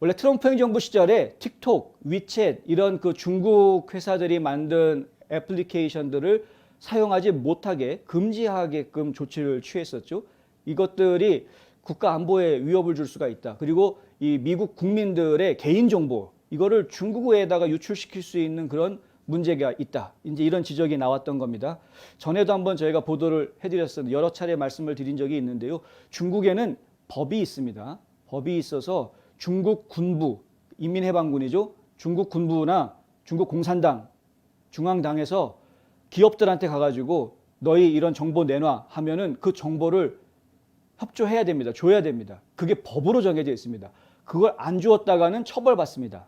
원래 트럼프 행정부 시절에 틱톡, 위챗 이런 그 중국 회사들이 만든 애플리케이션들을 사용하지 못하게 금지하게끔 조치를 취했었죠. 이것들이 국가 안보에 위협을 줄 수가 있다. 그리고 이 미국 국민들의 개인정보 이거를 중국에다가 유출시킬 수 있는 그런 문제가 있다. 이제 이런 지적이 나왔던 겁니다. 전에도 한번 저희가 보도를 해드렸었는데 여러 차례 말씀을 드린 적이 있는데요. 중국에는 법이 있습니다. 법이 있어서 중국 군부, 인민해방군이죠. 중국 군부나 중국 공산당, 중앙당에서 기업들한테 가가지고 너희 이런 정보 내놔 하면은 그 정보를 협조해야 됩니다. 줘야 됩니다. 그게 법으로 정해져 있습니다. 그걸 안 주었다가는 처벌받습니다.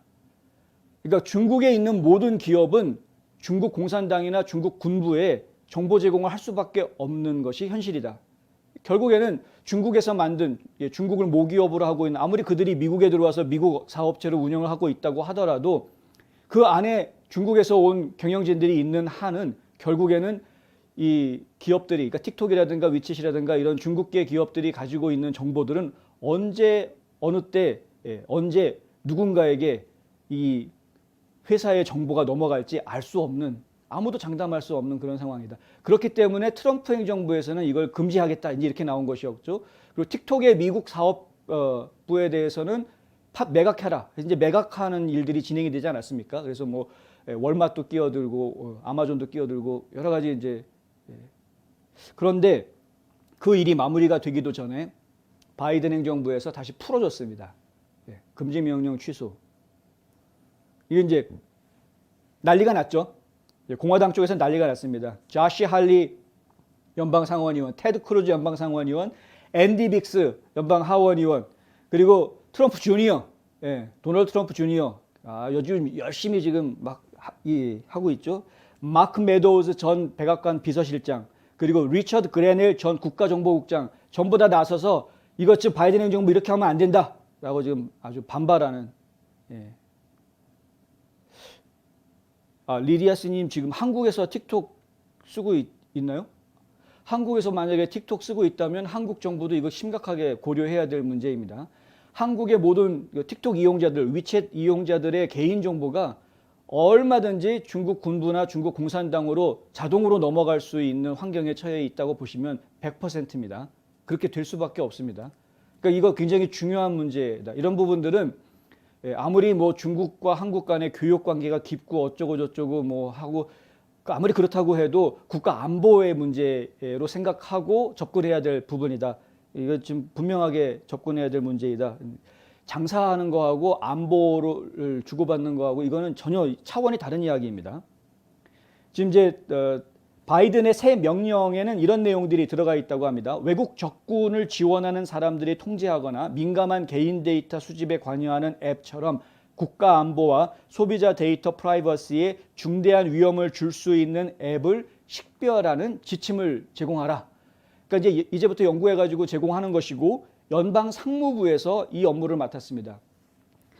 그러니까 중국에 있는 모든 기업은 중국 공산당이나 중국 군부에 정보 제공을 할 수밖에 없는 것이 현실이다. 결국에는 중국에서 만든 중국을 모기업으로 하고 있는 아무리 그들이 미국에 들어와서 미국 사업체를 운영을 하고 있다고 하더라도 그 안에 중국에서 온 경영진들이 있는 한은 결국에는 이 기업들이 그러니까 틱톡이라든가 위챗이라든가 이런 중국계 기업들이 가지고 있는 정보들은 언제 어느 때 언제 누군가에게 이 회사의 정보가 넘어갈지 알 수 없는 아무도 장담할 수 없는 그런 상황이다. 그렇기 때문에 트럼프 행정부에서는 이걸 금지하겠다 이제 이렇게 나온 것이었죠. 그리고 틱톡의 미국 사업부에 대해서는 매각해라. 이제 매각하는 일들이 진행이 되지 않았습니까? 그래서 뭐 월마트도 끼어들고 아마존도 끼어들고 여러 가지 이제 그런데 그 일이 마무리가 되기도 전에 바이든 행정부에서 다시 풀어줬습니다. 금지 명령 취소. 이게 이제 난리가 났죠. 공화당 쪽에서 난리가 났습니다. 자시 할리 연방 상원의원, 테드 크루즈 연방 상원의원, 앤디 빅스 연방 하원의원, 그리고 트럼프 주니어, 도널드 트럼프 주니어, 요즘 열심히 지금 막 하고 있죠. 마크 메도우즈 전 백악관 비서실장, 그리고 리처드 그레넬 전 국가정보국장 전부 다 나서서 이것 지금 바이든 행정부 이렇게 하면 안 된다라고 지금 아주 반발하는. 리디아 스님 지금 한국에서 틱톡 쓰고 있나요? 한국에서 만약에 틱톡 쓰고 있다면 한국 정부도 이거 심각하게 고려해야 될 문제입니다. 한국의 모든 틱톡 이용자들, 위챗 이용자들의 개인정보가 얼마든지 중국 군부나 중국 공산당으로 자동으로 넘어갈 수 있는 환경에 처해 있다고 보시면 100%입니다. 그렇게 될 수밖에 없습니다. 그러니까 이거 굉장히 중요한 문제다. 이런 부분들은 아무리 뭐 중국과 한국 간의 교육 관계가 깊고 어쩌고 저쩌고 뭐 하고 아무리 그렇다고 해도 국가 안보의 문제로 생각하고 접근해야 될 부분이다. 이거 지금 분명하게 접근해야 될 문제이다. 장사하는 거하고 안보를 주고받는 거하고 이거는 전혀 차원이 다른 이야기입니다. 지금 이제 바이든의 새 명령에는 이런 내용들이 들어가 있다고 합니다. 외국 적군을 지원하는 사람들이 통제하거나 민감한 개인 데이터 수집에 관여하는 앱처럼 국가 안보와 소비자 데이터 프라이버시에 중대한 위험을 줄 수 있는 앱을 식별하는 지침을 제공하라. 그러니까 이제 이제부터 연구해가지고 제공하는 것이고 연방 상무부에서 이 업무를 맡았습니다.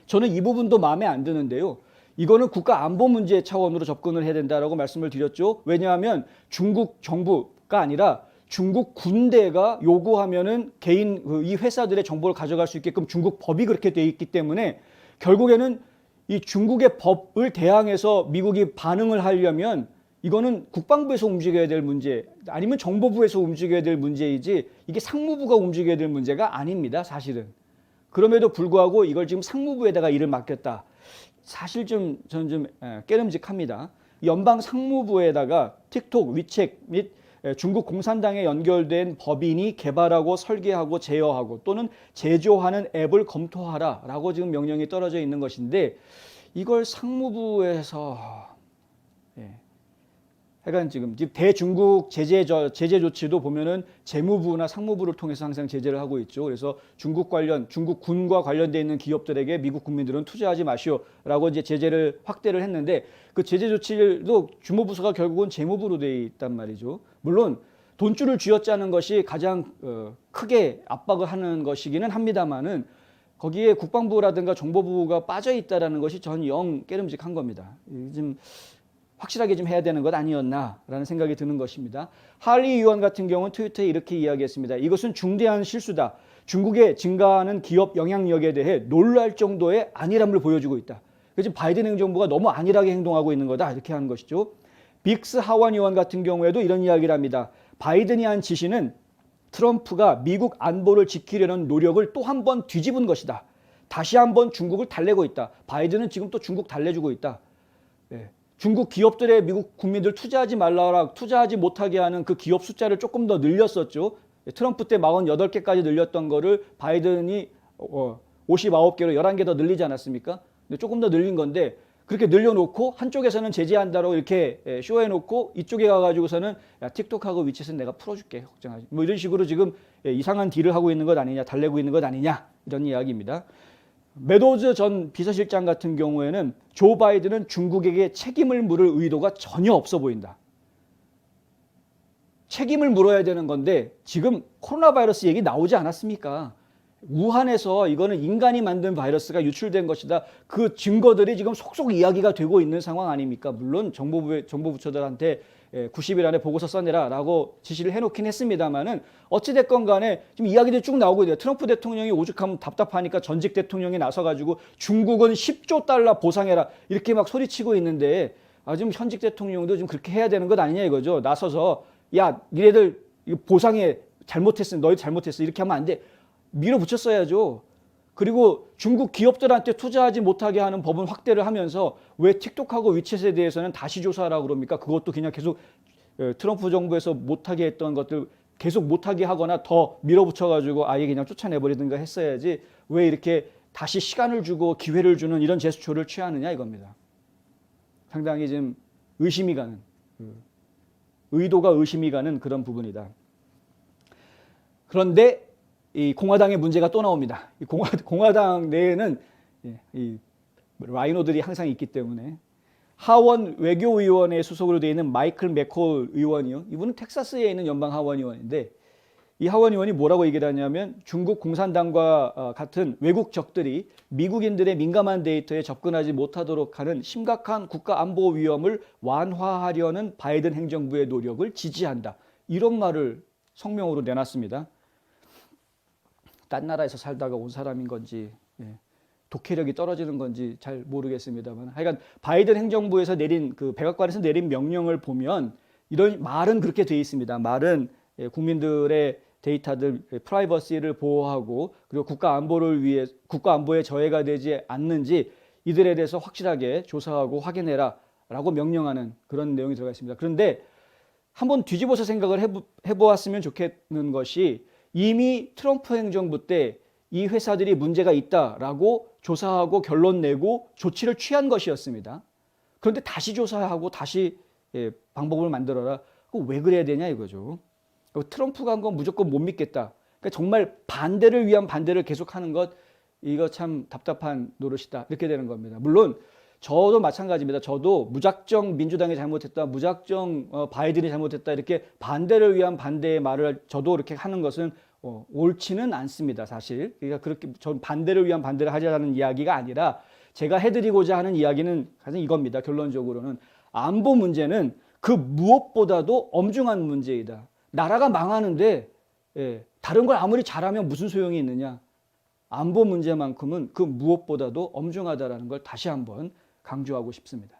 저는 이 부분도 마음에 안 드는데요. 이거는 국가 안보 문제 차원으로 접근을 해야 된다라고 말씀을 드렸죠. 왜냐하면 중국 정부가 아니라 중국 군대가 요구하면은 개인 이 회사들의 정보를 가져갈 수 있게끔 중국 법이 그렇게 돼 있기 때문에 결국에는 이 중국의 법을 대항해서 미국이 반응을 하려면 이거는 국방부에서 움직여야 될 문제 아니면 정보부에서 움직여야 될 문제이지 이게 상무부가 움직여야 될 문제가 아닙니다. 사실은. 그럼에도 불구하고 이걸 지금 상무부에다가 일을 맡겼다. 사실 저는 좀 깨름직합니다. 연방 상무부에다가 틱톡, 위챗 및 중국 공산당에 연결된 법인이 개발하고 설계하고 제어하고 또는 제조하는 앱을 검토하라라고 지금 명령이 떨어져 있는 것인데 이걸 상무부에서 그러니까 지금 대중국 제재 조치도 보면은 재무부나 상무부를 통해서 항상 제재를 하고 있죠. 그래서 중국 군과 관련돼 있는 기업들에게 미국 국민들은 투자하지 마시오라고 이제 제재를 확대를 했는데 그 제재 조치도 주무부서가 결국은 재무부로 돼 있단 말이죠. 물론 돈줄을 쥐어짜는 것이 가장 크게 압박을 하는 것이기는 합니다만은 거기에 국방부라든가 정보부가 빠져 있다라는 것이 전 영 깨름직한 겁니다. 지금 확실하게 좀 해야 되는 것 아니었나라는 생각이 드는 것입니다. 할리 의원 같은 경우는 트위터에 이렇게 이야기했습니다. 이것은 중대한 실수다. 중국의 증가하는 기업 영향력에 대해 놀랄 정도의 안일함을 보여주고 있다. 그래서 바이든 행정부가 너무 안일하게 행동하고 있는 거다. 이렇게 하는 것이죠. 빅스 하원 의원 같은 경우에도 이런 이야기를 합니다. 바이든이 한 지시는 트럼프가 미국 안보를 지키려는 노력을 또 한 번 뒤집은 것이다. 다시 한번 중국을 달래고 있다. 바이든은 지금 또 중국 달래주고 있다. 예. 중국 기업들의 미국 국민들 투자하지 말라라, 투자하지 못하게 하는 그 기업 숫자를 조금 더 늘렸었죠. 트럼프 때 48개까지 늘렸던 거를 바이든이 59개로 11개 더 늘리지 않았습니까? 근데 조금 더 늘린 건데 그렇게 늘려놓고 한쪽에서는 제재한다고 이렇게 쇼해놓고 이쪽에 가가지고서는 야, 틱톡하고 위챗은 내가 풀어줄게 걱정하지. 뭐 이런 식으로 지금 이상한 딜을 하고 있는 것 아니냐, 달래고 있는 것 아니냐 이런 이야기입니다. 메도즈 전 비서실장 같은 경우에는 조 바이든은 중국에게 책임을 물을 의도가 전혀 없어 보인다. 책임을 물어야 되는 건데 지금 코로나 바이러스 얘기 나오지 않았습니까? 우한에서 이거는 인간이 만든 바이러스가 유출된 것이다. 그 증거들이 지금 속속 이야기가 되고 있는 상황 아닙니까? 물론 정보부처들한테 90일 안에 보고서 써내라라고 지시를 해놓긴 했습니다만은 어찌됐건 간에 지금 이야기들이 쭉 나오고 있어요. 트럼프 대통령이 오죽하면 답답하니까 전직 대통령이 나서가지고 중국은 10조 달러 보상해라 이렇게 막 소리치고 있는데 지금 현직 대통령도 좀 그렇게 해야 되는 것 아니냐 이거죠. 나서서 야 니네들 이거 보상해 잘못했어 너희 잘못했어 이렇게 하면 안 돼. 밀어붙였어야죠. 그리고 중국 기업들한테 투자하지 못하게 하는 법은 확대를 하면서 왜 틱톡하고 위챗에 대해서는 다시 조사하라고 그럽니까? 그것도 그냥 계속 트럼프 정부에서 못하게 했던 것들 계속 못하게 하거나 더 밀어붙여가지고 아예 그냥 쫓아내버리든가 했어야지 왜 이렇게 다시 시간을 주고 기회를 주는 이런 제스처를 취하느냐 이겁니다. 상당히 좀 의심이 가는, 의도가 의심이 가는 그런 부분이다. 그런데 이 공화당의 문제가 또 나옵니다. 이 공화당 내에는 이 라이노들이 항상 있기 때문에 하원 외교위원회 소속으로 되어 있는 마이클 맥콜 의원이요. 이분은 텍사스에 있는 연방 하원 의원인데 이 하원 의원이 뭐라고 얘기를 하냐면 중국 공산당과 같은 외국 적들이 미국인들의 민감한 데이터에 접근하지 못하도록 하는 심각한 국가 안보 위험을 완화하려는 바이든 행정부의 노력을 지지한다. 이런 말을 성명으로 내놨습니다. 딴 나라에서 살다가 온 사람인 건지 독해력이 떨어지는 건지 잘 모르겠습니다만 하여간 바이든 행정부에서 내린 그 백악관에서 내린 명령을 보면 이런 말은 그렇게 돼 있습니다. 말은 국민들의 데이터들 프라이버시를 보호하고 그리고 국가 안보를 위해 국가 안보에 저해가 되지 않는지 이들에 대해서 확실하게 조사하고 확인해라 라고 명령하는 그런 내용이 들어가 있습니다. 그런데 한번 뒤집어서 생각을 해보았으면 좋겠는 것이 이미 트럼프 행정부 때 이 회사들이 문제가 있다라고 조사하고 결론 내고 조치를 취한 것이었습니다. 그런데 다시 조사하고 다시 방법을 만들어라. 왜 그래야 되냐 이거죠. 트럼프가 한 건 무조건 못 믿겠다. 그러니까 정말 반대를 위한 반대를 계속하는 것 이거 참 답답한 노릇이다. 이렇게 되는 겁니다. 물론 저도 마찬가지입니다. 저도 무작정 민주당이 잘못했다, 무작정 바이든이 잘못했다 이렇게 반대를 위한 반대의 말을 저도 이렇게 하는 것은 옳지는 않습니다. 사실 그러니까 그렇게 전 반대를 위한 반대를 하자는 이야기가 아니라 제가 해드리고자 하는 이야기는 가장 이겁니다. 결론적으로는 안보 문제는 그 무엇보다도 엄중한 문제이다. 나라가 망하는데 다른 걸 아무리 잘하면 무슨 소용이 있느냐. 안보 문제만큼은 그 무엇보다도 엄중하다라는 걸 다시 한번 강조하고 싶습니다.